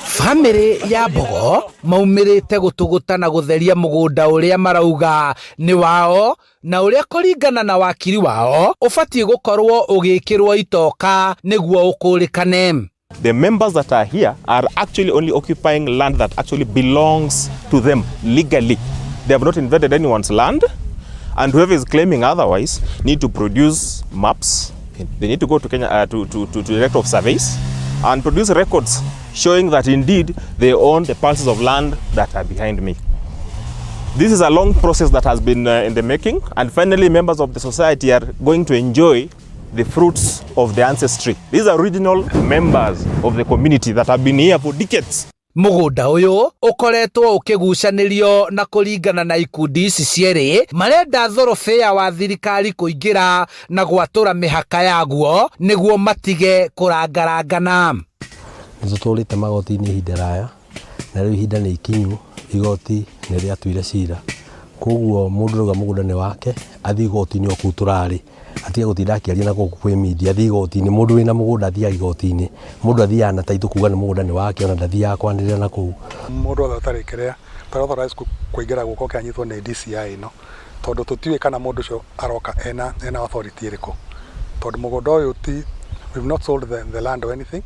Family ya Mbogo maumirite gutuguta na gutheria mugunda uria marauga ni wao na uria kuringana na wakiri wao ubatie gukorwo ugikirwo itoka niguo ukurikane. The members that are here are actually only occupying land that actually belongs to them legally. They have not invaded anyone's land, and whoever is claiming otherwise need to produce maps. They need to go to Kenya to the Director of Surveys and produce records showing that indeed they own the parcels of land that are behind me. This is a long process that has been in the making, and finally members of the society are going to enjoy the fruits of the ancestry. These are original members of the community that have been here for decades. Mũgũnda ũyũ ũkoretwo ũkĩgucanĩrio na kũringana na ikundi ici cierĩ marenda thorobea wa thirikari kũingĩra na gwatũra mĩhaka yaguo nĩguo matige kũrangarangana. Nĩtũtũrĩte magoti-inĩ ihinda raya na rĩu ihinda nĩ ikinyu, igoti nĩ rĩatuire cira. Koguo mũndũ rauga mũgũnda nĩ wake, athiĩ igoti-inĩ o kũu tũrarĩ, atige gũtinda akĩaria na gũkũ kwĩ media, athiĩ igoti-inĩ. Mũndũ wĩna mũgũnda athiaga igoti-inĩ, mũndũ athiaga na taitũ kuga nĩ mũgũnda nĩ wake, ona ndathiaga kwanĩrĩra na kũu. Mũndũ othe ũtarĩ kĩrĩa authorized kũingĩra gũkũ kĩanyitwo nĩ DCI ĩno, tondũ tũtiũĩ kana mũndũ ũcio aroka ena authority ĩrĩkũ, tondũ mũgũnda ũyũ we've not sold the land or anything.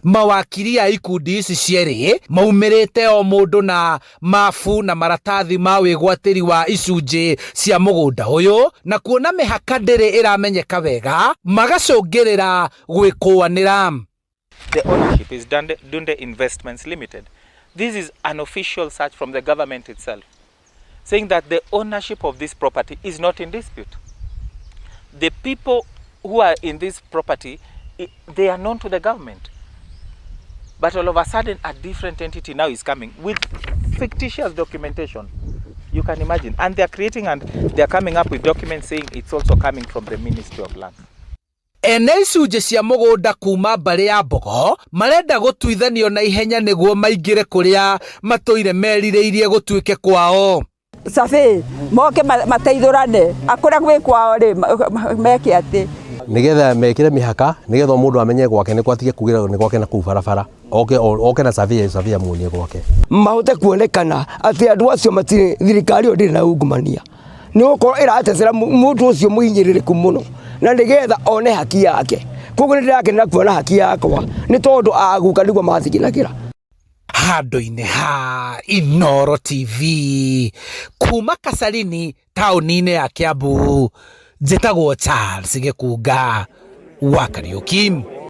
Mawakiri ya ikundi ici cierĩ maumirite o mundu na mafu na maratathi ma wigwatiri wa icunjĩ cia mũgũnda ũyũ na kuona mĩhaka ndĩrĩ ĩramenyeka wega magacũngĩrĩra gwĩkũanĩra. The ownership is Dunde Investments Limited. This is an official search from the government itself, saying that the ownership of this property is not in dispute. The people who are in this property, they are known to the government. But all of a sudden, a different entity now is coming with fictitious documentation. You can imagine. And they are creating and they are coming up with documents saying it's also coming from the Ministry of Land. Ene icunjĩ cia mũgũnda kuma mbarĩ ya Mbogo marenda gũtuithanio na ihenya nĩguo maingĩre kũrĩa matũire merirĩirie gũtuĩke kwao. Safi moke mateithũrane akũrĩa gwĩ kwao rĩ meke atĩ nigetha mekire mihaka nigetha mũndũ amenye gwake nĩ kwatige kugira nĩ gwake na kuu barabara oke na savia muonie gwake mahote kuonekana atĩ andũ acio matirĩ thirikari o ndĩrĩ na ungumania nĩ gũkorwo ĩratecera mũndũ ũcio mũhinyĩrĩrĩku mũno na nigetha one haki yake. Koguo nĩ ndĩrakenera kuona haki yakwa nĩ tondũ aguka nĩguo mathiginagĩra. Handũ-inĩ ha Inooro TV kuma Kasarini taũni-inĩ ya Kiambu, njĩtagwo Charles Gĩkunga wa Kariũki.